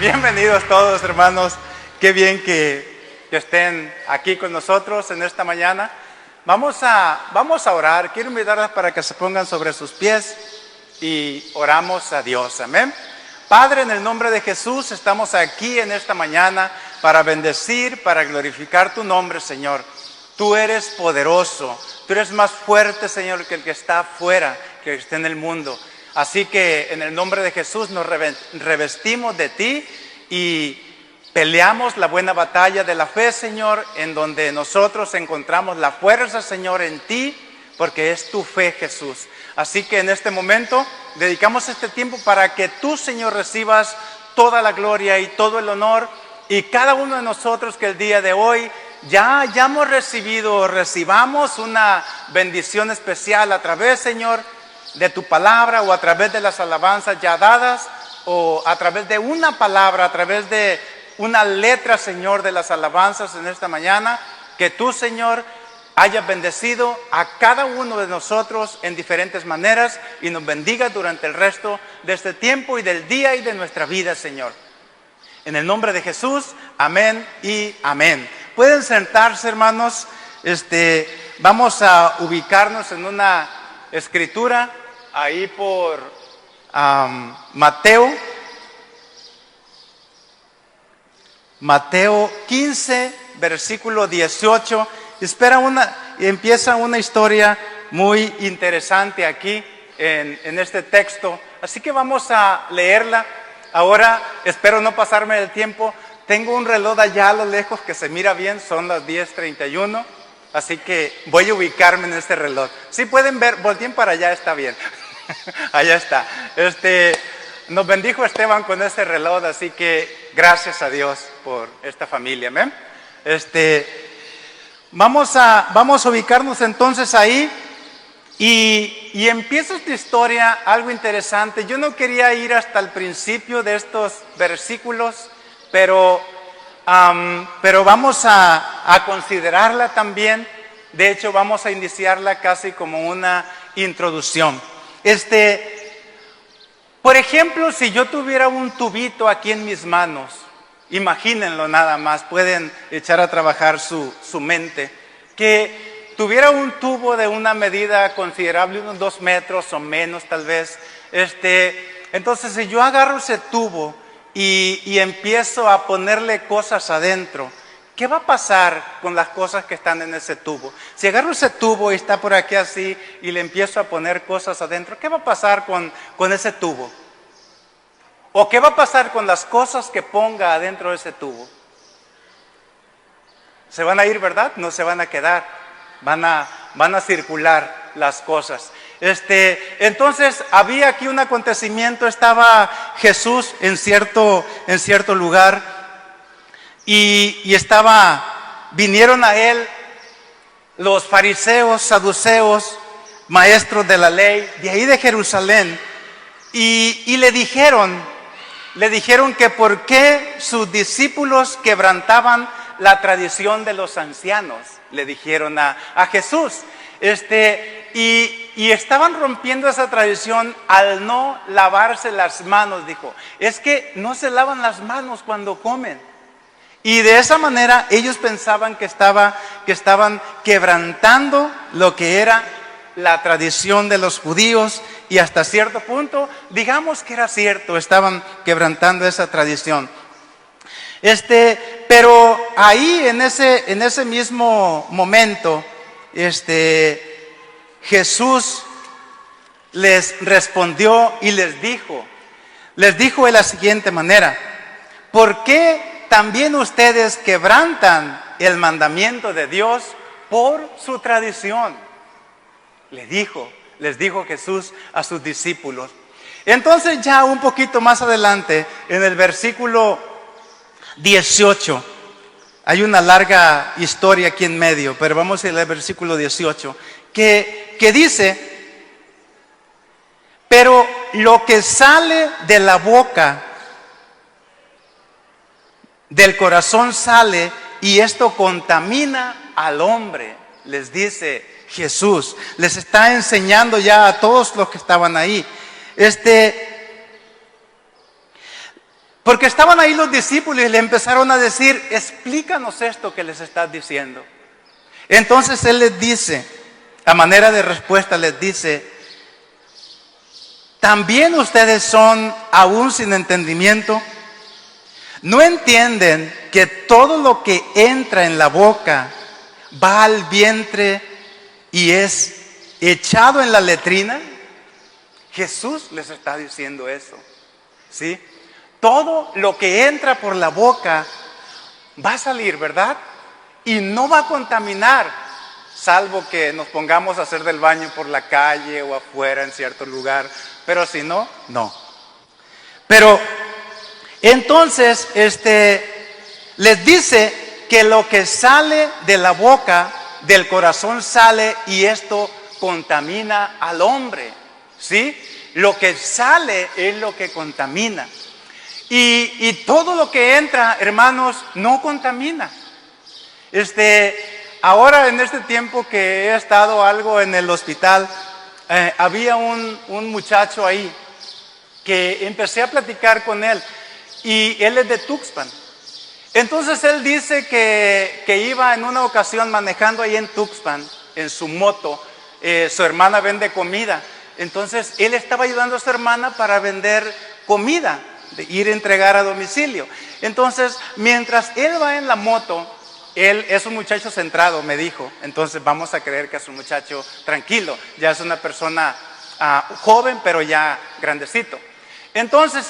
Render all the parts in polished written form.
Bienvenidos todos, hermanos. Qué bien que estén aquí con nosotros en esta mañana. Vamos a orar. Quiero invitarles para que se pongan sobre sus pies y oramos a Dios. Amén. Padre, en el nombre de Jesús, estamos aquí en esta mañana para bendecir, para glorificar tu nombre, Señor. Tú eres poderoso. Tú eres más fuerte, Señor, que el que está afuera, que el que está en el mundo. Así que en el nombre de Jesús nos revestimos de ti y peleamos la buena batalla de la fe, Señor, en donde nosotros encontramos la fuerza, Señor, en ti, porque es tu fe, Jesús. Así que en este momento dedicamos este tiempo para que tú, Señor, recibas toda la gloria y todo el honor, y cada uno de nosotros que el día de hoy ya hemos recibido, recibamos una bendición especial a través, Señor, de tu palabra, o a través de las alabanzas ya dadas, o a través de una palabra, a través de una letra, Señor, de las alabanzas en esta mañana, que tú, Señor, hayas bendecido a cada uno de nosotros en diferentes maneras y nos bendiga durante el resto de este tiempo y del día y de nuestra vida, Señor. En el nombre de Jesús, amén y amén. Pueden sentarse, hermanos. Vamos a ubicarnos en una escritura ahí por Mateo 15, versículo 18. Empieza una historia muy interesante aquí en este texto. Así que vamos a leerla. Ahora espero no pasarme el tiempo. Tengo un reloj allá a lo lejos que se mira bien, son las 10:31. Así que voy a ubicarme en este reloj. Si pueden ver, volteen para allá, está bien. Allá está. Nos bendijo Esteban con este reloj, así que gracias a Dios por esta familia. ¿Amén? Vamos a ubicarnos entonces ahí y empieza esta historia, algo interesante. Yo no quería ir hasta el principio de estos versículos, pero vamos a considerarla también. De hecho, vamos a iniciarla casi como una introducción. Por ejemplo, si yo tuviera un tubito aquí en mis manos, imagínenlo nada más, pueden echar a trabajar su mente, que tuviera un tubo de una medida considerable, unos 2 metros o menos tal vez. Entonces, si yo agarro ese tubo y empiezo a ponerle cosas adentro, ¿qué va a pasar con las cosas que están en ese tubo? Si agarro ese tubo y está por aquí así y le empiezo a poner cosas adentro, ¿qué va a pasar con ese tubo? ¿O qué va a pasar con las cosas que ponga adentro de ese tubo? Se van a ir, ¿verdad? No se van a quedar. Van a circular las cosas. Entonces había aquí un acontecimiento. Estaba Jesús en cierto lugar. Y vinieron a él los fariseos, saduceos, maestros de la ley, de ahí de Jerusalén, y le dijeron que por qué sus discípulos quebrantaban la tradición de los ancianos, le dijeron a Jesús, y estaban rompiendo esa tradición al no lavarse las manos. Dijo, es que no se lavan las manos cuando comen. Y de esa manera ellos pensaban que estaban quebrantando lo que era la tradición de los judíos, y hasta cierto punto, digamos que era cierto, estaban quebrantando esa tradición. Pero ahí en ese mismo momento, Jesús les respondió y les dijo de la siguiente manera: ¿por qué también ustedes quebrantan el mandamiento de Dios por su tradición? Les dijo Jesús a sus discípulos. Entonces ya un poquito más adelante, en el versículo 18, hay una larga historia aquí en medio, pero vamos a leer el versículo 18, que dice: pero lo que sale de la boca, del corazón sale, y esto contamina al hombre. Les dice Jesús, les está enseñando ya a todos los que estaban ahí. Porque estaban ahí los discípulos y le empezaron a decir, explícanos esto que les estás diciendo. Entonces Él les dice, a manera de respuesta les dice, ¿también ustedes son aún sin entendimiento? ¿No entienden que todo lo que entra en la boca va al vientre y es echado en la letrina? Jesús les está diciendo eso, ¿sí? Todo lo que entra por la boca va a salir, ¿verdad? Y no va a contaminar, salvo que nos pongamos a hacer del baño por la calle o afuera en cierto lugar. Pero si no, no. Pero entonces, les dice que lo que sale de la boca, del corazón sale y esto contamina al hombre, ¿sí? Lo que sale es lo que contamina. Y todo lo que entra, hermanos, no contamina. Ahora en este tiempo que he estado algo en el hospital, había un muchacho ahí que empecé a platicar con él y él es de Tuxpan. Entonces él dice que iba en una ocasión manejando ahí en Tuxpan, en su moto, su hermana vende comida. Entonces él estaba ayudando a su hermana para vender comida, de ir a entregar a domicilio. Entonces mientras él va en la moto, él es un muchacho centrado, me dijo. Entonces vamos a creer que es un muchacho tranquilo. Ya es una persona joven, pero ya grandecito. Entonces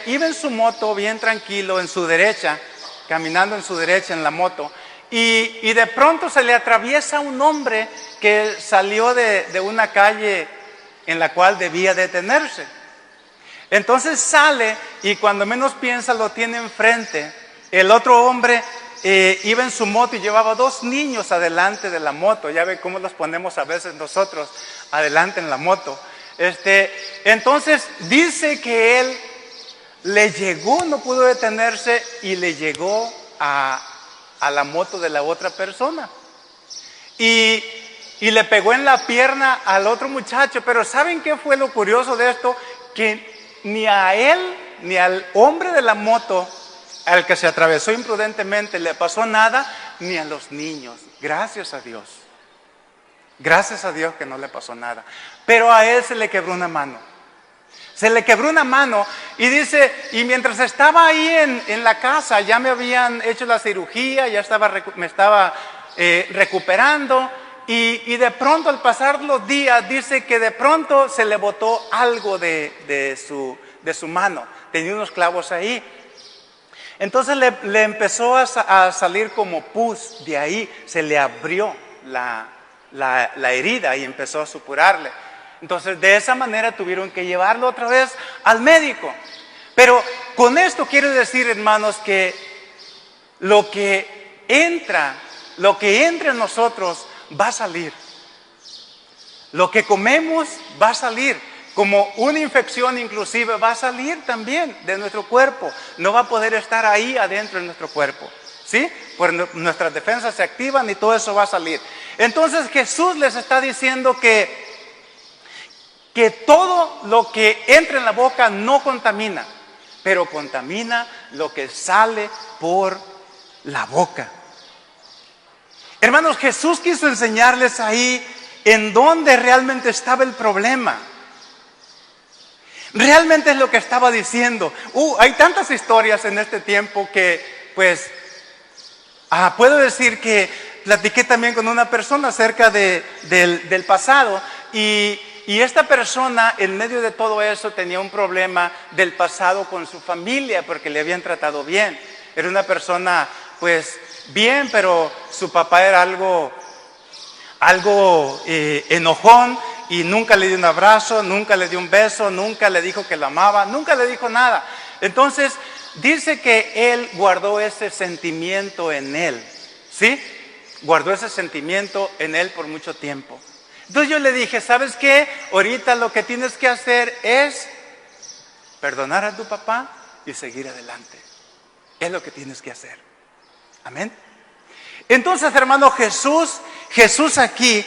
iba en su moto bien tranquilo, en su derecha, caminando en su derecha en la moto. Y de pronto se le atraviesa un hombre que salió de una calle en la cual debía detenerse. Entonces sale y cuando menos piensa lo tiene enfrente. El otro hombre iba en su moto y llevaba 2 niños adelante de la moto. Ya ve cómo los ponemos a veces nosotros adelante en la moto. Entonces dice que él le llegó, no pudo detenerse y le llegó a la moto de la otra persona. Y le pegó en la pierna al otro muchacho. Pero ¿saben qué fue lo curioso de esto? Que ni a él ni al hombre de la moto, al que se atravesó imprudentemente, le pasó nada, ni a los niños. Gracias a Dios. Gracias a Dios que no le pasó nada. Pero a él se le quebró una mano. Se le quebró una mano y dice, y mientras estaba ahí en la casa, ya me habían hecho la cirugía, ya me estaba recuperando. Y de pronto al pasar los días, dice que de pronto se le botó algo de su mano. Tenía unos clavos ahí. Entonces le empezó a salir como pus de ahí. Se le abrió la herida y empezó a supurarle. Entonces de esa manera tuvieron que llevarlo otra vez al médico. Pero con esto quiero decir, hermanos, que lo que entra en nosotros va a salir. Lo que comemos va a salir. Como una infección inclusive va a salir también de nuestro cuerpo. No va a poder estar ahí adentro de nuestro cuerpo, ¿sí? Pues nuestras defensas se activan y todo eso va a salir. Entonces Jesús les está diciendo que todo lo que entra en la boca no contamina, pero contamina lo que sale por la boca. Hermanos, Jesús quiso enseñarles ahí en dónde realmente estaba el problema. Realmente es lo que estaba diciendo. Hay tantas historias en este tiempo que, pues, puedo decir que platiqué también con una persona acerca del pasado y esta persona, en medio de todo eso, tenía un problema del pasado con su familia porque le habían tratado bien. Era una persona, pues, bien, pero su papá era algo enojón y nunca le dio un abrazo, nunca le dio un beso, nunca le dijo que lo amaba, nunca le dijo nada. Entonces dice que él guardó ese sentimiento en él, ¿sí? Guardó ese sentimiento en él por mucho tiempo. Entonces yo le dije, ¿sabes qué? Ahorita lo que tienes que hacer es perdonar a tu papá y seguir adelante. Es lo que tienes que hacer. Amén. Entonces, hermano, Jesús aquí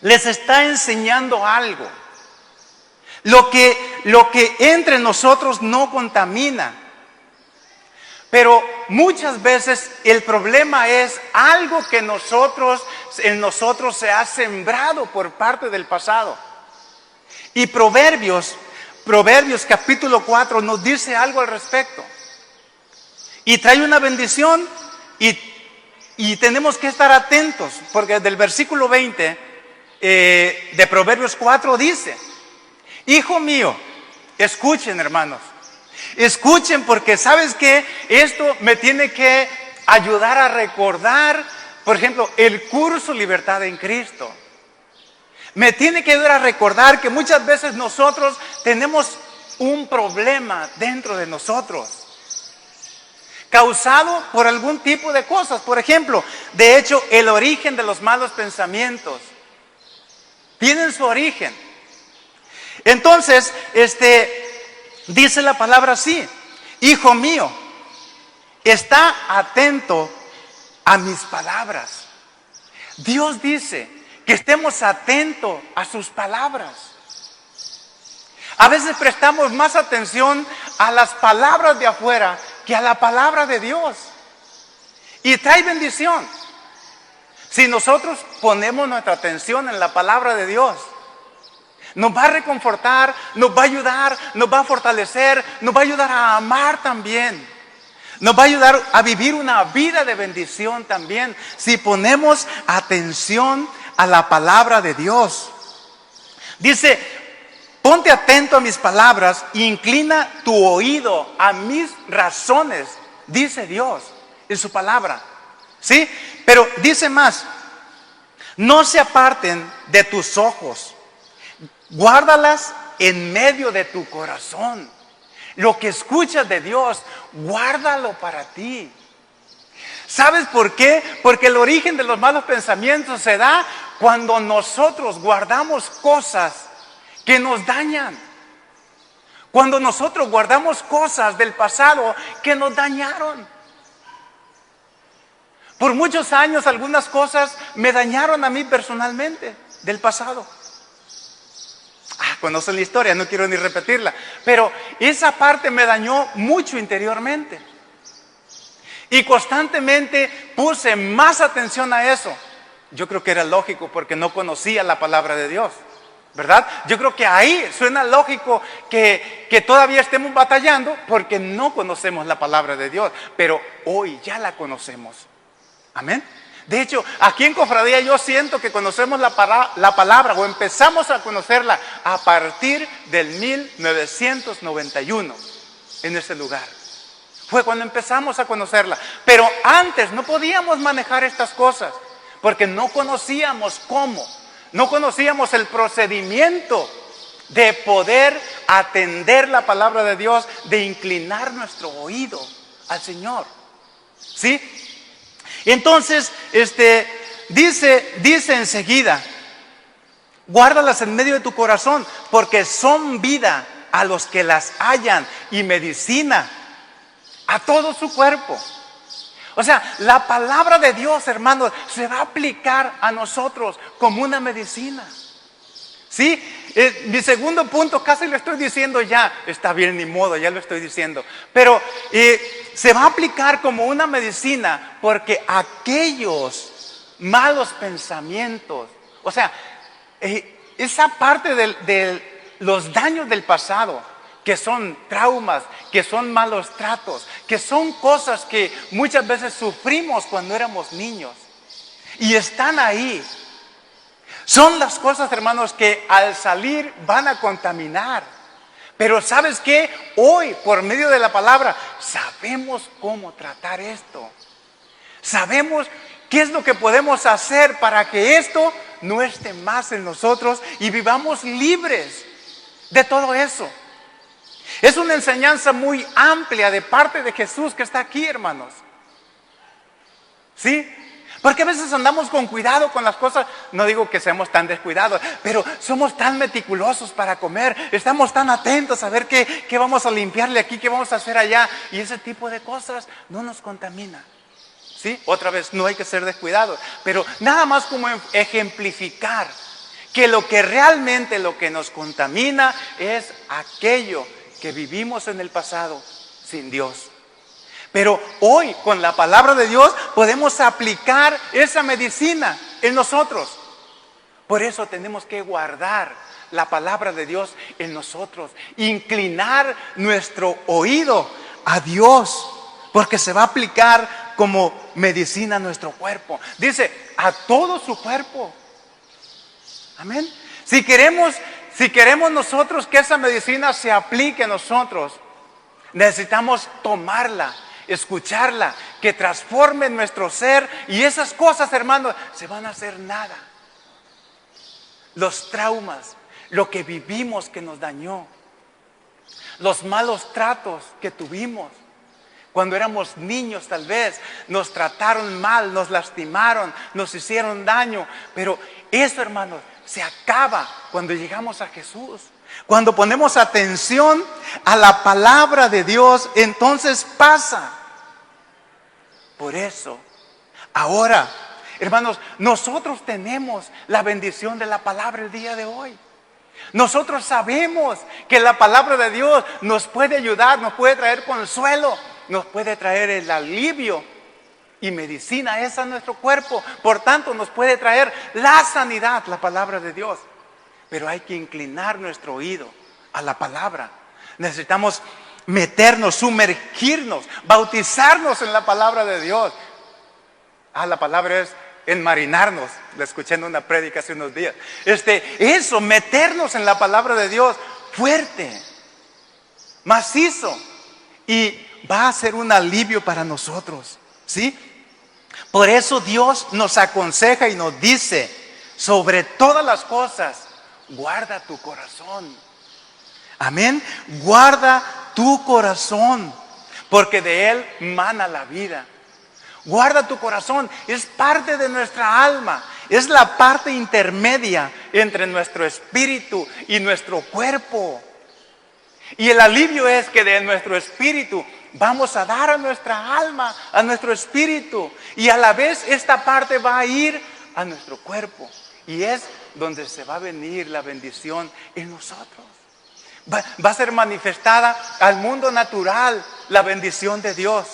les está enseñando algo. Lo que entre nosotros no contamina. Pero muchas veces el problema es algo que en nosotros se ha sembrado por parte del pasado. Y Proverbios capítulo 4 nos dice algo al respecto. Y trae una bendición y tenemos que estar atentos, porque del versículo 20 de Proverbios 4 dice: hijo mío, escuchen, hermanos, escuchen, porque ¿sabes qué? Esto me tiene que ayudar a recordar, por ejemplo, el curso Libertad en Cristo. Me tiene que ayudar a recordar que muchas veces nosotros tenemos un problema dentro de nosotros, causado por algún tipo de cosas. Por ejemplo, de hecho, el origen de los malos pensamientos tienen su origen. Entonces, dice la palabra así: hijo mío, está atento a mis palabras. Dios dice que estemos atentos a sus palabras. A veces prestamos más atención a las palabras de afuera que a la palabra de Dios. Y trae bendición. Si nosotros ponemos nuestra atención en la palabra de Dios, nos va a reconfortar, nos va a ayudar, nos va a fortalecer, nos va a ayudar a amar también. Nos va a ayudar a vivir una vida de bendición también, si ponemos atención a la palabra de Dios. Dice: ponte atento a mis palabras e inclina tu oído a mis razones, dice Dios en su palabra. ¿Sí? Pero dice más: no se aparten de tus ojos, guárdalas en medio de tu corazón. Lo que escuchas de Dios, guárdalo para ti. ¿Sabes por qué? Porque el origen de los malos pensamientos se da cuando nosotros guardamos cosas que nos dañan. Cuando nosotros guardamos cosas del pasado que nos dañaron. Por muchos años algunas cosas me dañaron a mí personalmente del pasado. Conocen la historia, no quiero ni repetirla, pero esa parte me dañó mucho interiormente. Y constantemente puse más atención a eso. Yo creo que era lógico porque no conocía la palabra de Dios, ¿verdad? Yo creo que ahí suena lógico que todavía estemos batallando porque no conocemos la palabra de Dios, pero hoy ya la conocemos. Amén. De hecho, aquí en Cofradía yo siento que conocemos la palabra o empezamos a conocerla a partir del 1991 en ese lugar. Fue cuando empezamos a conocerla. Pero antes no podíamos manejar estas cosas porque no conocíamos cómo. No conocíamos el procedimiento de poder atender la palabra de Dios, de inclinar nuestro oído al Señor. ¿Sí? Entonces, dice enseguida: guárdalas en medio de tu corazón, porque son vida a los que las hallan y medicina a todo su cuerpo. O sea, la palabra de Dios, hermanos, se va a aplicar a nosotros como una medicina. ¿Sí? Mi segundo punto casi lo estoy diciendo ya. Está bien, ni modo, ya lo estoy diciendo. Pero se va a aplicar como una medicina porque aquellos malos pensamientos, o sea, esa parte de los daños del pasado, que son traumas, que son malos tratos, que son cosas que muchas veces sufrimos cuando éramos niños y están ahí. Son las cosas, hermanos, que al salir van a contaminar. Pero ¿sabes qué? Hoy, por medio de la palabra, sabemos cómo tratar esto. Sabemos qué es lo que podemos hacer para que esto no esté más en nosotros y vivamos libres de todo eso. Es una enseñanza muy amplia de parte de Jesús que está aquí, hermanos. ¿Sí? Porque a veces andamos con cuidado con las cosas. No digo que seamos tan descuidados, pero somos tan meticulosos para comer. Estamos tan atentos a ver qué vamos a limpiarle aquí, qué vamos a hacer allá. Y ese tipo de cosas no nos contamina. ¿Sí? Otra vez, no hay que ser descuidados. Pero nada más como ejemplificar que lo que realmente lo que nos contamina es aquello que vivimos en el pasado sin Dios. Pero hoy, con la palabra de Dios, podemos aplicar esa medicina en nosotros. Por eso tenemos que guardar la palabra de Dios en nosotros. Inclinar nuestro oído a Dios, porque se va a aplicar como medicina a nuestro cuerpo. Dice, a todo su cuerpo. Amén. Si queremos nosotros que esa medicina se aplique a nosotros, necesitamos tomarla, escucharla, que transforme nuestro ser, y esas cosas, hermanos, se van a hacer nada. Los traumas, lo que vivimos que nos dañó, los malos tratos que tuvimos cuando éramos niños, tal vez nos trataron mal, nos lastimaron, nos hicieron daño, pero eso, hermanos, se acaba cuando llegamos a Jesús. Cuando ponemos atención a la palabra de Dios, entonces pasa. Por eso, ahora, hermanos, nosotros tenemos la bendición de la palabra el día de hoy. Nosotros sabemos que la palabra de Dios nos puede ayudar, nos puede traer consuelo, nos puede traer el alivio y medicina esa a nuestro cuerpo. Por tanto, nos puede traer la sanidad, la palabra de Dios. Pero hay que inclinar nuestro oído a la palabra. Necesitamos meternos, sumergirnos, bautizarnos en la palabra de Dios. La palabra es enmarinarnos. Le escuché en una prédica hace unos días. Eso, meternos en la palabra de Dios fuerte, macizo, y va a ser un alivio para nosotros, ¿sí? Por eso Dios nos aconseja y nos dice, sobre todas las cosas, guarda tu corazón. Amén. Guarda tu corazón, porque de él mana la vida. Guarda tu corazón, es parte de nuestra alma, es la parte intermedia entre nuestro espíritu y nuestro cuerpo. Y el alivio es que de nuestro espíritu vamos a dar a nuestra alma, a nuestro espíritu, y a la vez esta parte va a ir a nuestro cuerpo, y es donde se va a venir la bendición en nosotros. Va a ser manifestada al mundo natural la bendición de Dios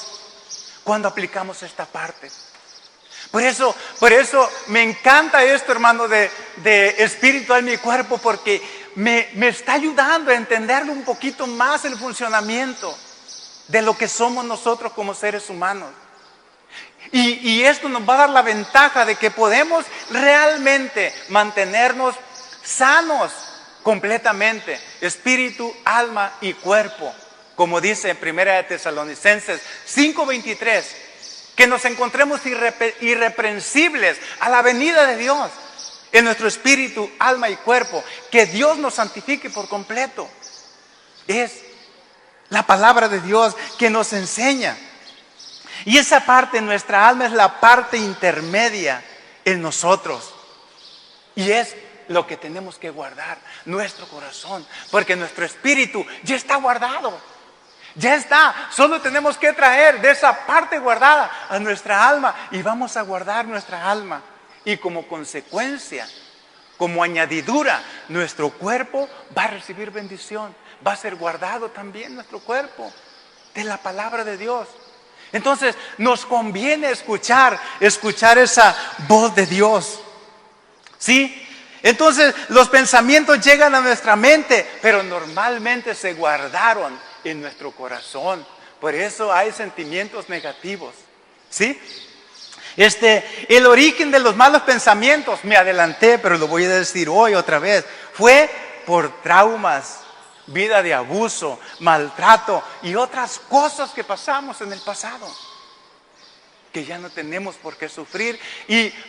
cuando aplicamos esta parte. Por eso me encanta esto, hermano, de espíritu en mi cuerpo, porque me está ayudando a entenderlo un poquito más el funcionamiento de lo que somos nosotros como seres humanos. Y esto nos va a dar la ventaja de que podemos realmente mantenernos sanos completamente, espíritu, alma y cuerpo. Como dice en 1 Tesalonicenses 5:23, que nos encontremos irreprensibles a la venida de Dios en nuestro espíritu, alma y cuerpo, que Dios nos santifique por completo. Es la palabra de Dios que nos enseña. Y esa parte, nuestra alma, es la parte intermedia en nosotros. Y es lo que tenemos que guardar, nuestro corazón, porque nuestro espíritu ya está guardado. Ya está, solo tenemos que traer de esa parte guardada a nuestra alma, y vamos a guardar nuestra alma. Y como consecuencia, como añadidura, nuestro cuerpo va a recibir bendición. Va a ser guardado también nuestro cuerpo de la palabra de Dios. Entonces nos conviene escuchar esa voz de Dios, ¿sí? Entonces los pensamientos llegan a nuestra mente, pero normalmente se guardaron en nuestro corazón. Por eso hay sentimientos negativos, ¿sí? El origen de los malos pensamientos, me adelanté, pero lo voy a decir hoy otra vez, fue por traumas, vida de abuso, maltrato y otras cosas que pasamos en el pasado, que ya no tenemos por qué sufrir.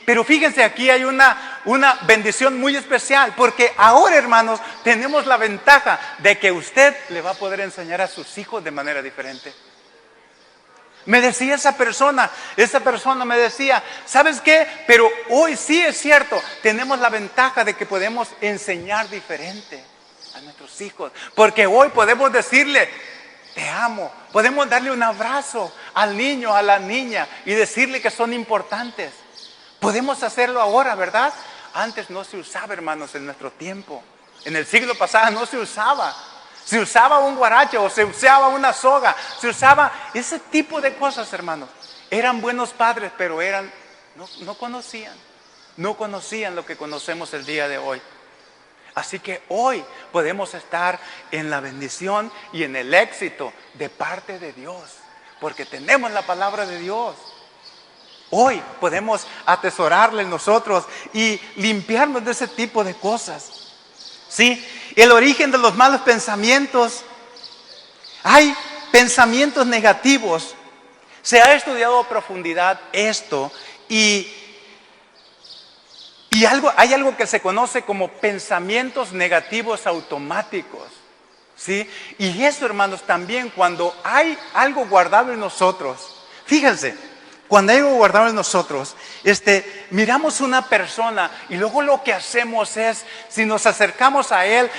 Pero fíjense, aquí hay una bendición muy especial, porque ahora, hermanos, tenemos la ventaja de que usted le va a poder enseñar a sus hijos de manera diferente. Me decía esa persona me decía, ¿sabes qué? Pero hoy sí es cierto, tenemos la ventaja de que podemos enseñar diferente a nuestros hijos, porque hoy podemos decirle, te amo, podemos darle un abrazo al niño, a la niña, y decirle que son importantes. Podemos hacerlo ahora, ¿verdad? Antes no se usaba, hermanos, en nuestro tiempo. En el siglo pasado no se usaba. Se usaba un guarache o se usaba una soga, se usaba ese tipo de cosas, hermanos. Eran buenos padres, pero no conocían lo que conocemos el día de hoy. Así que hoy podemos estar en la bendición y en el éxito de parte de Dios, porque tenemos la palabra de Dios. Hoy podemos atesorarle nosotros y limpiarnos de ese tipo de cosas. ¿Sí? El origen de los malos pensamientos. Hay pensamientos negativos. Se ha estudiado a profundidad esto y hay algo que se conoce como pensamientos negativos automáticos. ¿Sí? Y eso, hermanos, también cuando hay algo guardado en nosotros. Fíjense, cuando hay algo guardado en nosotros, miramos una persona y luego lo que hacemos es, si nos acercamos a él,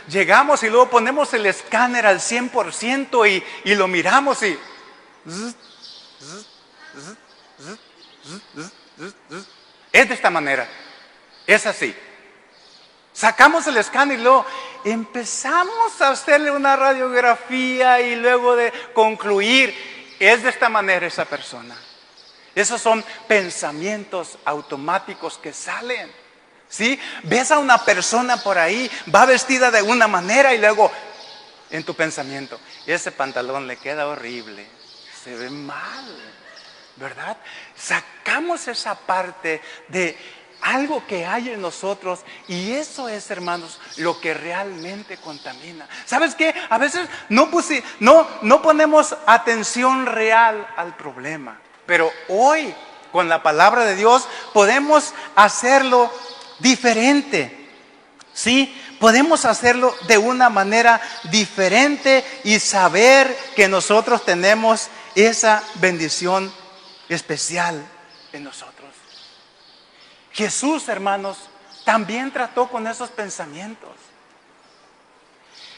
llegamos y luego ponemos el escáner al 100% y lo miramos y... Es de esta manera, es así. Sacamos el escáner y luego empezamos a hacerle una radiografía y luego de concluir, es de esta manera esa persona. Esos son pensamientos automáticos que salen. ¿Sí? Ves a una persona por ahí, va vestida de una manera y luego en tu pensamiento, ese pantalón le queda horrible, se ve mal, ¿verdad? Sacamos esa parte de algo que hay en nosotros y eso es, hermanos, lo que realmente contamina. ¿Sabes qué? A veces no ponemos atención real al problema, pero hoy con la palabra de Dios podemos hacerlo diferente. ¿Sí? Podemos hacerlo de una manera diferente y saber que nosotros tenemos esa bendición especial en nosotros. Jesús, hermanos, también trató con esos pensamientos.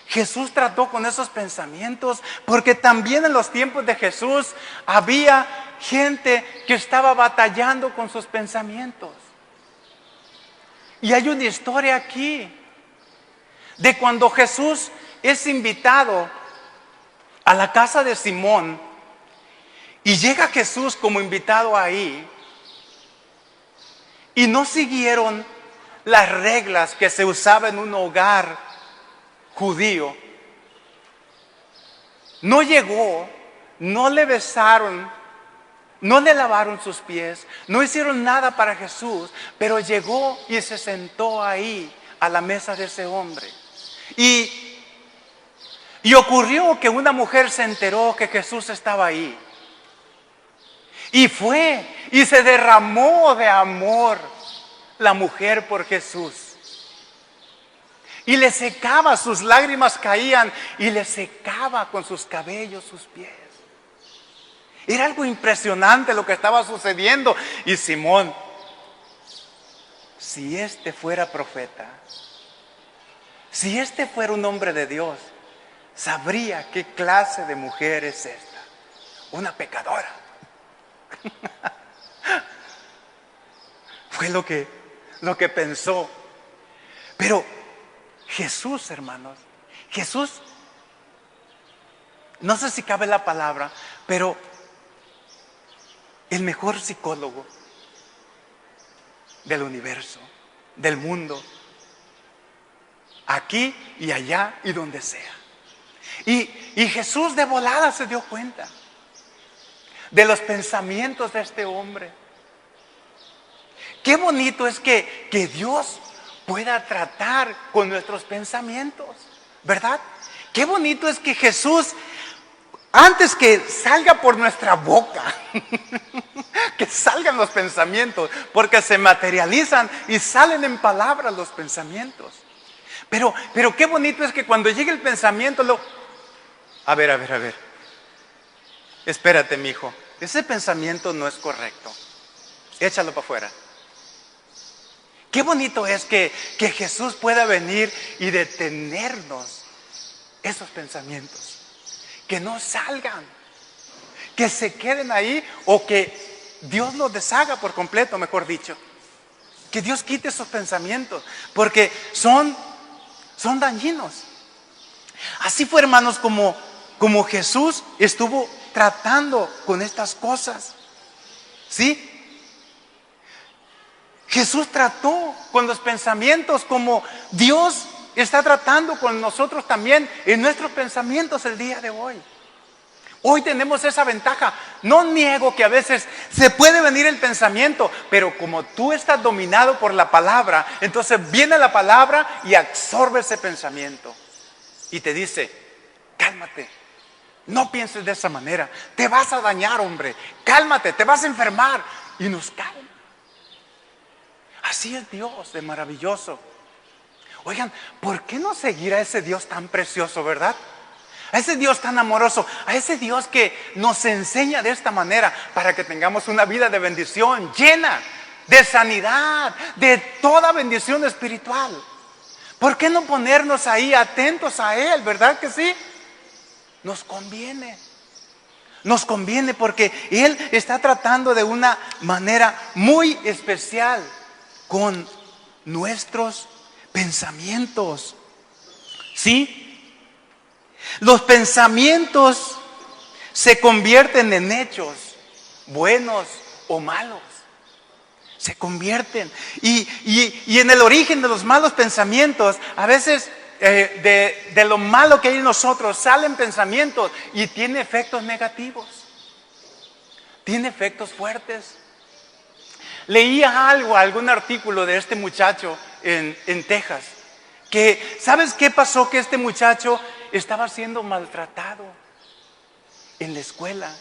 Jesús trató con esos pensamientos porque también en los tiempos de Jesús había gente que estaba batallando con sus pensamientos. Y hay una historia aquí de cuando Jesús es invitado a la casa de Simón y llega Jesús como invitado ahí y no siguieron las reglas que se usaban en un hogar judío. No llegó, no le besaron, no le lavaron sus pies, no hicieron nada para Jesús, pero llegó y se sentó ahí a la mesa de ese hombre. Y ocurrió que una mujer se enteró que Jesús estaba ahí. Y fue y se derramó de amor la mujer por Jesús. Y le secaba, sus lágrimas caían y le secaba con sus cabellos sus pies. Era algo impresionante lo que estaba sucediendo. Y Simón, si este fuera profeta, si este fuera un hombre de Dios, sabría qué clase de mujer es esta. Una pecadora. Fue lo que pensó. Pero Jesús, hermanos, Jesús, no sé si cabe la palabra, pero el mejor psicólogo del universo, del mundo, aquí y allá y donde sea. Y Jesús de volada se dio cuenta de los pensamientos de este hombre. Qué bonito es que Dios pueda tratar con nuestros pensamientos, ¿verdad? Qué bonito es que Jesús, antes que salga por nuestra boca, que salgan los pensamientos, porque se materializan y salen en palabras los pensamientos. Pero qué bonito es que cuando llegue el pensamiento, a ver. Espérate, mijo, ese pensamiento no es correcto. Échalo para afuera. Qué bonito es que Jesús pueda venir y detenernos esos pensamientos. Que no salgan, que se queden ahí o que Dios los deshaga por completo, mejor dicho. Que Dios quite esos pensamientos porque son dañinos. Así fue, hermanos, como Jesús estuvo tratando con estas cosas. ¿Sí? Jesús trató con los pensamientos como Dios está tratando con nosotros también en nuestros pensamientos el día de hoy. Hoy tenemos esa ventaja. No niego que a veces se puede venir el pensamiento, pero como tú estás dominado por la palabra, entonces viene la palabra y absorbe ese pensamiento. Y te dice, cálmate, no pienses de esa manera, te vas a dañar, hombre, cálmate, te vas a enfermar. Y nos calma. Así es Dios de maravilloso. Oigan, ¿por qué no seguir a ese Dios tan precioso, verdad? A ese Dios tan amoroso, a ese Dios que nos enseña de esta manera para que tengamos una vida de bendición llena de sanidad, de toda bendición espiritual. ¿Por qué no ponernos ahí atentos a Él, verdad que sí? Nos conviene. Nos conviene porque Él está tratando de una manera muy especial con nuestros pensamientos. ¿Sí? Los pensamientos se convierten en hechos, buenos o malos. Se convierten. Y en el origen de los malos pensamientos, a veces de lo malo que hay en nosotros, salen pensamientos y tiene efectos negativos. Tiene efectos fuertes. Leía algún artículo de este muchacho en Texas, que, ¿sabes qué pasó? Que este muchacho estaba siendo maltratado en la escuela,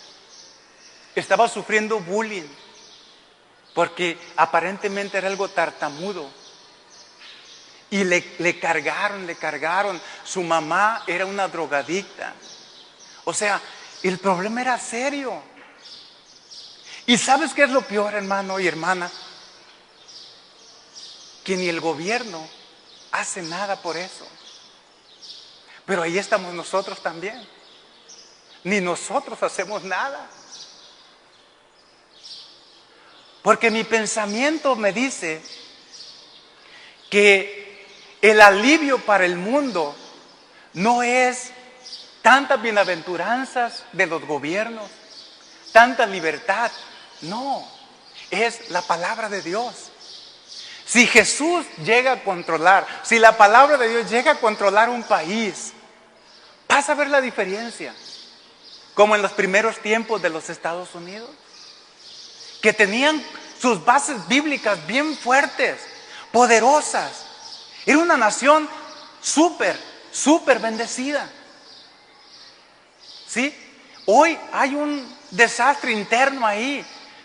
estaba sufriendo bullying, porque aparentemente era algo tartamudo, y le cargaron, su mamá era una drogadicta, o sea, el problema era serio. ¿Y sabes qué es lo peor, hermano y hermana? Que ni el gobierno hace nada por eso. Pero ahí estamos nosotros también. Ni nosotros hacemos nada. Porque mi pensamiento me dice que el alivio para el mundo no es tantas bienaventuranzas de los gobiernos, tanta libertad. No, es la palabra de Dios. Si Jesús llega a controlar, si la palabra de Dios llega a controlar un país, vas a ver la diferencia. Como en los primeros tiempos de los Estados Unidos, que tenían sus bases bíblicas bien fuertes, poderosas. Era una nación súper bendecida. ¿Sí? Hoy hay un desastre interno ahí.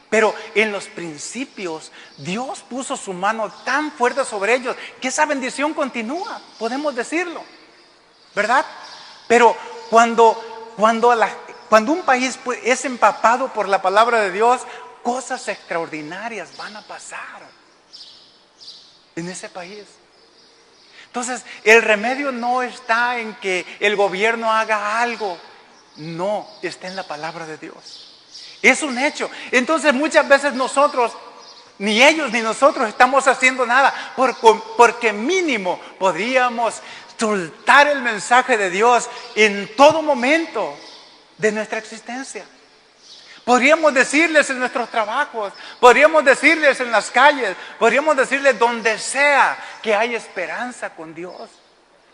Pero en los principios Dios puso su mano tan fuerte sobre ellos que esa bendición continúa, podemos decirlo, ¿verdad? Pero cuando un país es empapado por la palabra de Dios, cosas extraordinarias van a pasar en ese país. Entonces, el remedio no está en que el gobierno haga algo, no, está en la palabra de Dios. Es un hecho. Entonces muchas veces nosotros, ni ellos ni nosotros estamos haciendo nada, porque mínimo podríamos soltar el mensaje de Dios en todo momento de nuestra existencia. Podríamos decirles en nuestros trabajos, podríamos decirles en las calles, podríamos decirles donde sea que hay esperanza con Dios.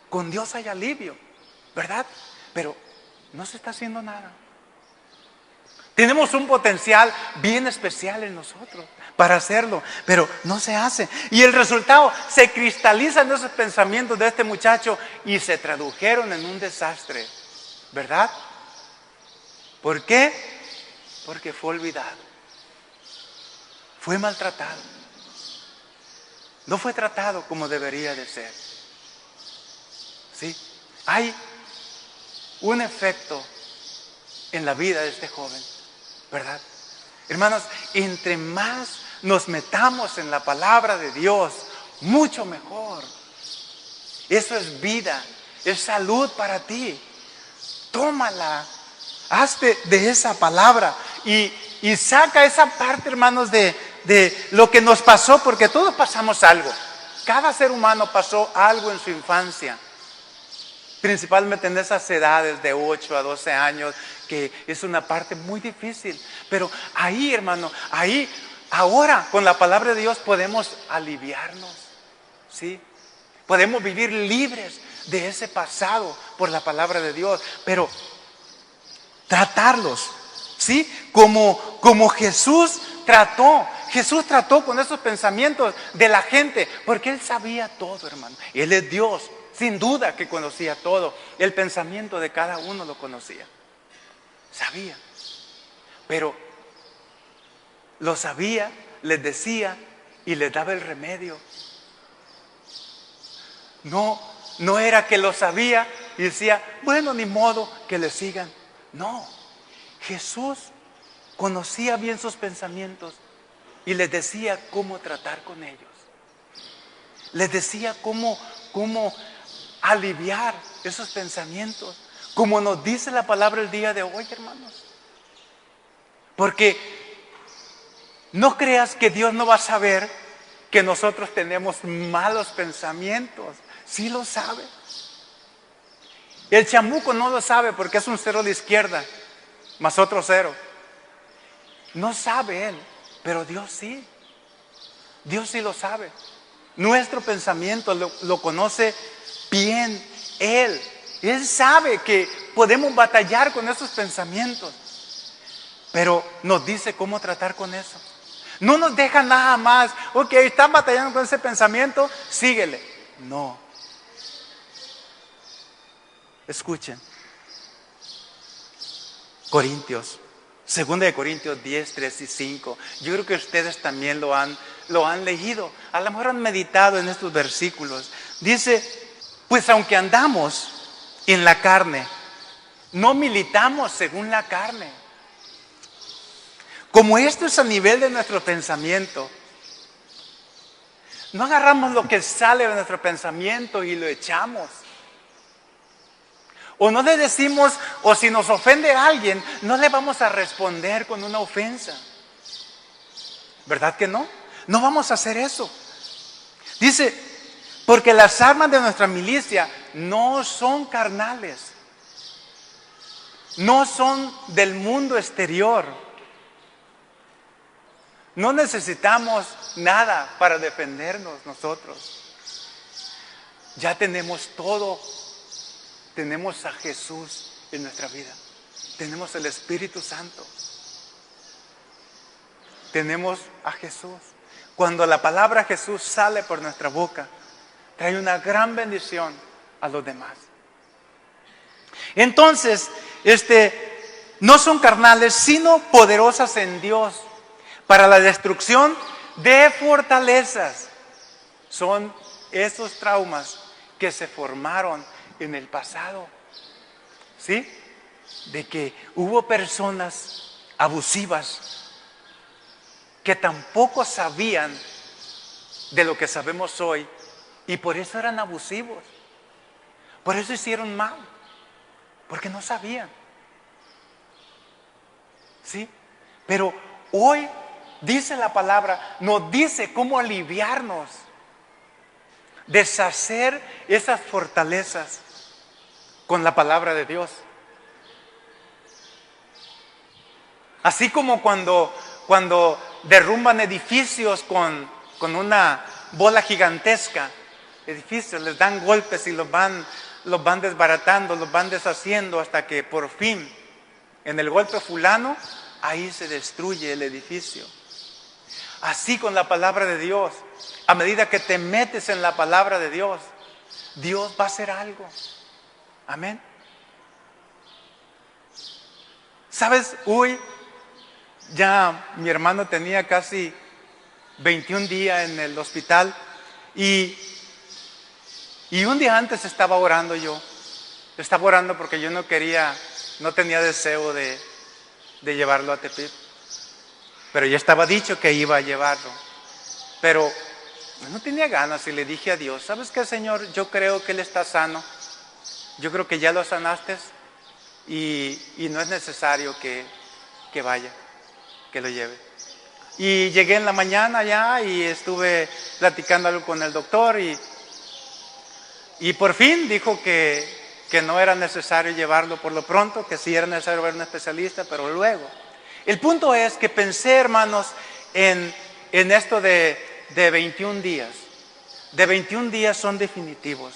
Con Dios hay alivio, ¿verdad? Pero no se está haciendo nada. Tenemos un potencial bien especial en nosotros para hacerlo, pero no se hace. Y el resultado, se cristalizan esos pensamientos de este muchacho y se tradujeron en un desastre, ¿verdad? ¿Por qué? Porque fue olvidado, fue maltratado, no fue tratado como debería de ser. ¿Sí? Hay un efecto en la vida de este joven, ¿verdad? Hermanos, entre más nos metamos en la palabra de Dios, mucho mejor. Eso es vida, es salud para ti. Tómala, hazte de esa palabra y saca esa parte, hermanos, de lo que nos pasó, porque todos pasamos algo. Cada ser humano pasó algo en su infancia. Principalmente en esas edades de 8 a 12 años, que es una parte muy difícil. Pero ahí, hermano, ahí, ahora, con la palabra de Dios podemos aliviarnos, ¿sí? Podemos vivir libres de ese pasado por la palabra de Dios, pero tratarlos, ¿sí? Como Jesús trató. Jesús trató con esos pensamientos de la gente, porque Él sabía todo, hermano. Él es Dios, sin duda que conocía todo. El pensamiento de cada uno lo conocía. Sabía. Pero lo sabía, les decía y les daba el remedio. No era que lo sabía y decía, bueno, ni modo que le sigan. No, Jesús conocía bien sus pensamientos y les decía cómo tratar con ellos. Les decía cómo aliviar esos pensamientos, como nos dice la palabra el día de hoy, hermanos. Porque no creas que Dios no va a saber que nosotros tenemos malos pensamientos. Sí lo sabe. El chamuco no lo sabe porque es un cero a la izquierda, más otro cero. No sabe él, pero Dios sí. Dios sí lo sabe. Nuestro pensamiento lo conoce bien Él. Él sabe que podemos batallar con esos pensamientos, pero nos dice cómo tratar con eso. No nos deja nada más, ok, están batallando con ese pensamiento, síguele. No. Escuchen. Corintios, 2 Corintios 10, 3 y 5. Yo creo que ustedes también lo han leído. A lo mejor han meditado en estos versículos. Dice, pues aunque andamos en la carne, no militamos según la carne. Como esto es a nivel de nuestro pensamiento, no agarramos lo que sale de nuestro pensamiento y lo echamos. O no le decimos, o si nos ofende a alguien, no le vamos a responder con una ofensa. ¿Verdad que no? No vamos a hacer eso. Dice, porque las armas de nuestra milicia no son carnales. No son del mundo exterior. No necesitamos nada para defendernos nosotros. Ya tenemos todo. Tenemos a Jesús en nuestra vida. Tenemos el Espíritu Santo. Tenemos a Jesús. Cuando la palabra Jesús sale por nuestra boca, trae una gran bendición a los demás. Entonces, no son carnales, sino poderosas en Dios para la destrucción de fortalezas. Son esos traumas que se formaron en el pasado, ¿sí? De que hubo personas abusivas que tampoco sabían de lo que sabemos hoy y por eso eran abusivos. Por eso hicieron mal, porque no sabían, ¿sí? Pero hoy dice la palabra, nos dice cómo aliviarnos, deshacer esas fortalezas con la palabra de Dios. Así como cuando derrumban edificios con una bola gigantesca, edificios, les dan golpes y los van desbaratando, los van deshaciendo hasta que por fin, en el golpe fulano, ahí se destruye el edificio. Así con la palabra de Dios, a medida que te metes en la palabra de Dios, Dios va a hacer algo. Amén. ¿Sabes? Hoy ya mi hermano tenía casi 21 días en el hospital y un día antes estaba orando yo. Estaba orando porque yo no tenía deseo de llevarlo a Tepic. Pero ya estaba dicho que iba a llevarlo. Pero no tenía ganas y le dije a Dios, ¿sabes qué, Señor? Yo creo que Él está sano. Yo creo que ya lo sanaste y no es necesario que vaya, que lo lleve. Y llegué en la mañana ya y estuve platicando algo con el doctor y por fin dijo que que no era necesario llevarlo por lo pronto, que sí era necesario ver a un especialista, pero luego. El punto es que pensé, hermanos, en esto de 21 días. De 21 días son definitivos.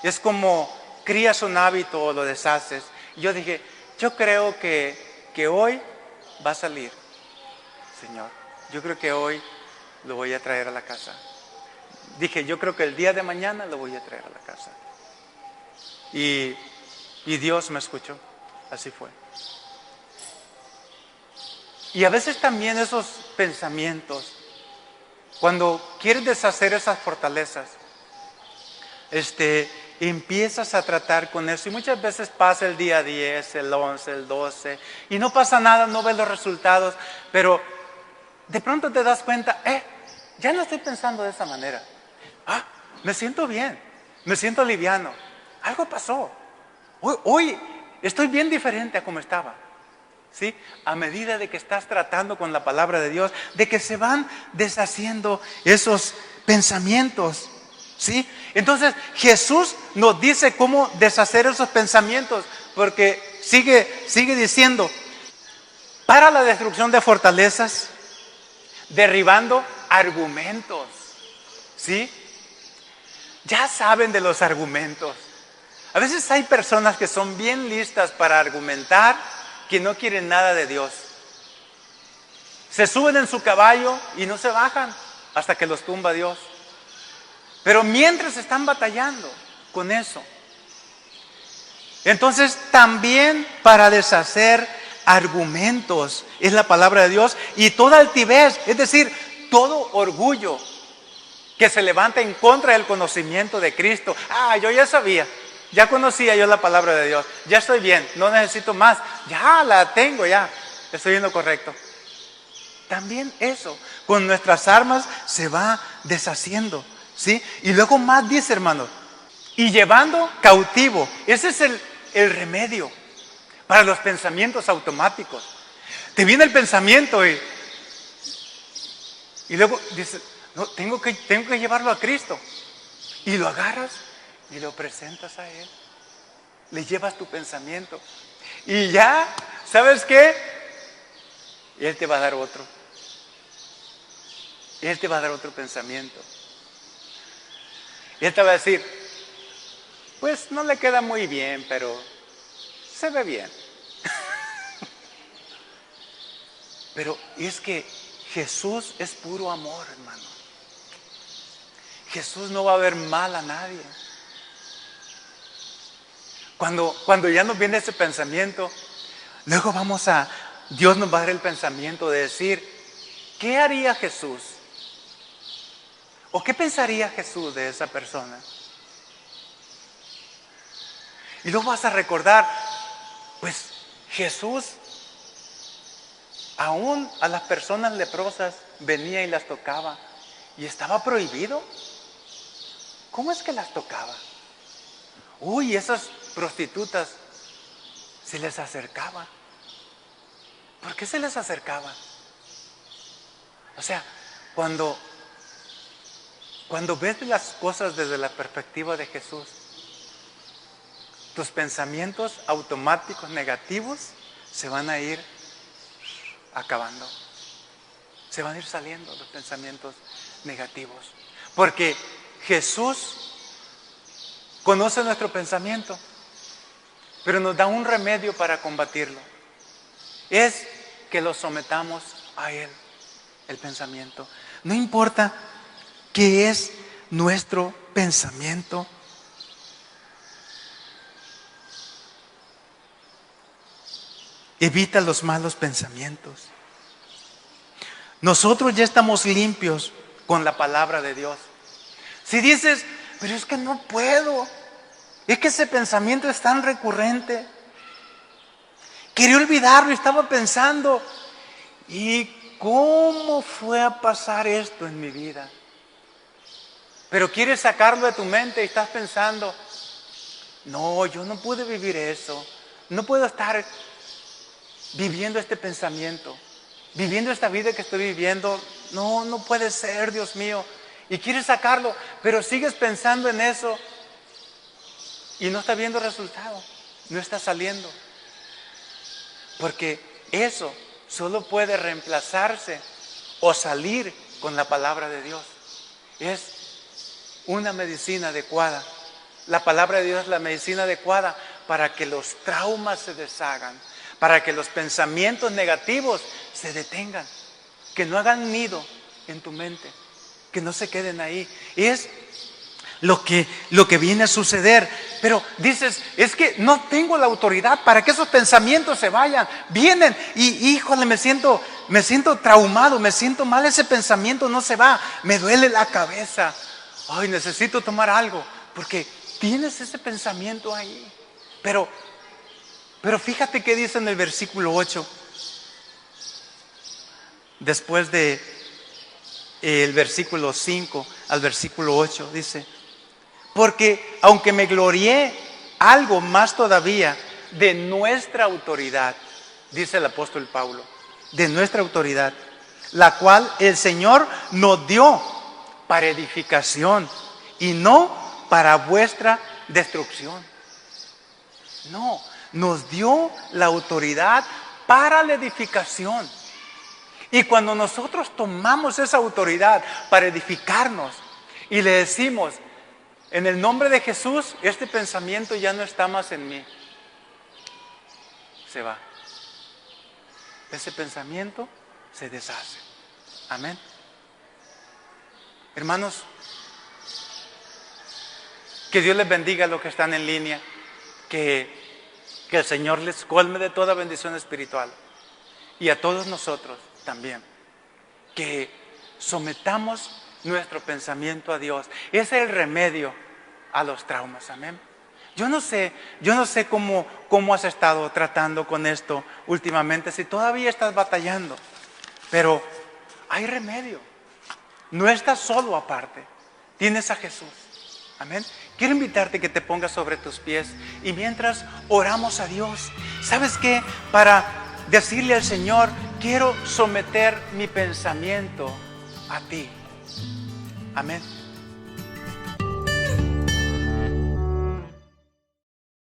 Es como crías un hábito o lo deshaces. Y yo dije, yo creo que hoy va a salir, Señor. Yo creo que hoy lo voy a traer a la casa. Dije, yo creo que el día de mañana lo voy a traer a la casa. Y Dios me escuchó. Así fue. Y a veces también esos pensamientos, cuando quieres deshacer esas fortalezas, empiezas a tratar con eso. Y muchas veces pasa el día 10, el 11, el 12, y no pasa nada, no ves los resultados, pero de pronto te das cuenta, ya no estoy pensando de esa manera. Me siento bien, me siento liviano. Algo pasó. Hoy estoy bien diferente a como estaba. ¿Sí? A medida de que estás tratando con la palabra de Dios, de que se van deshaciendo esos pensamientos. ¿Sí? Entonces Jesús nos dice cómo deshacer esos pensamientos, porque sigue diciendo, para la destrucción de fortalezas, derribando argumentos. ¿Sí? Ya saben de los argumentos. A veces hay personas que son bien listas para argumentar, que no quieren nada de Dios. Se suben en su caballo y no se bajan hasta que los tumba Dios. Pero mientras están batallando con eso. Entonces también para deshacer argumentos es la palabra de Dios, y toda altivez, es decir, todo orgullo que se levanta en contra del conocimiento de Cristo. Yo ya sabía, ya conocía yo la palabra de Dios, ya estoy bien, no necesito más, ya la tengo, ya estoy en lo correcto. También eso, con nuestras armas se va deshaciendo, ¿sí? Y luego más dice, hermano, y llevando cautivo. Ese es el remedio para los pensamientos automáticos. Te viene el pensamiento y luego dices, no, tengo que llevarlo a Cristo. Y lo agarras y lo presentas a Él. Le llevas tu pensamiento. Y ya, ¿sabes qué? Él te va a dar otro. Él te va a dar otro pensamiento. Y Él te va a decir, pues no le queda muy bien, pero se ve bien. Pero es que Jesús es puro amor, hermano. Jesús no va a ver mal a nadie. Cuando ya nos viene ese pensamiento, luego Dios nos va a dar el pensamiento de decir, ¿qué haría Jesús? ¿O qué pensaría Jesús de esa persona? Y luego vas a recordar, pues Jesús aún a las personas leprosas venía y las tocaba, y estaba prohibido. ¿Cómo es que las tocaba? Esas prostitutas se les acercaba. ¿Por qué se les acercaba? O sea, cuando ves las cosas desde la perspectiva de Jesús, tus pensamientos automáticos negativos se van a ir acabando. Se van a ir saliendo los pensamientos negativos. Porque Jesús conoce nuestro pensamiento, pero nos da un remedio para combatirlo. Es que lo sometamos a Él, el pensamiento. No importa qué es nuestro pensamiento. Evita los malos pensamientos. Nosotros ya estamos limpios con la palabra de Dios. Si dices, pero es que no puedo, es que ese pensamiento es tan recurrente, quería olvidarlo y estaba pensando, ¿y cómo fue a pasar esto en mi vida? Pero quieres sacarlo de tu mente y estás pensando, no, yo no pude vivir eso, no puedo estar viviendo este pensamiento, viviendo esta vida que estoy viviendo, no puede ser, Dios mío. Y quieres sacarlo, pero sigues pensando en eso. y no está viendo resultado, no está saliendo. Porque eso solo puede reemplazarse o salir con la palabra de Dios. Es una medicina adecuada. La palabra de Dios es la medicina adecuada para que los traumas se deshagan, para que los pensamientos negativos se detengan, que no hagan nido en tu mente, que no se queden ahí. Es lo que viene a suceder. Pero dices, es que no tengo la autoridad para que esos pensamientos se vayan. Vienen y híjole, me siento traumado, me siento mal, ese pensamiento no se va, me duele la cabeza. Ay, necesito tomar algo, porque tienes ese pensamiento ahí. Pero fíjate qué dice en el versículo 8. Después de el versículo 5 al versículo 8 dice: porque aunque me glorié algo más todavía de nuestra autoridad, dice el apóstol Pablo, de nuestra autoridad, la cual el Señor nos dio para edificación y no para vuestra destrucción. No, nos dio la autoridad para la edificación. Y cuando nosotros tomamos esa autoridad para edificarnos y le decimos: en el nombre de Jesús, este pensamiento ya no está más en mí, se va. Ese pensamiento se deshace. Amén. Hermanos, que Dios les bendiga a los que están en línea, que el Señor les colme de toda bendición espiritual, y a todos nosotros también, que sometamos nuestro pensamiento a Dios. Ese es el remedio a los traumas. Amén. Yo no sé cómo has estado tratando con esto últimamente, si todavía estás batallando, pero hay remedio. No estás solo aparte, tienes a Jesús. Amén. Quiero invitarte que te pongas sobre tus pies y mientras oramos a Dios, ¿sabes qué? Para decirle al Señor: quiero someter mi pensamiento a ti. Amén.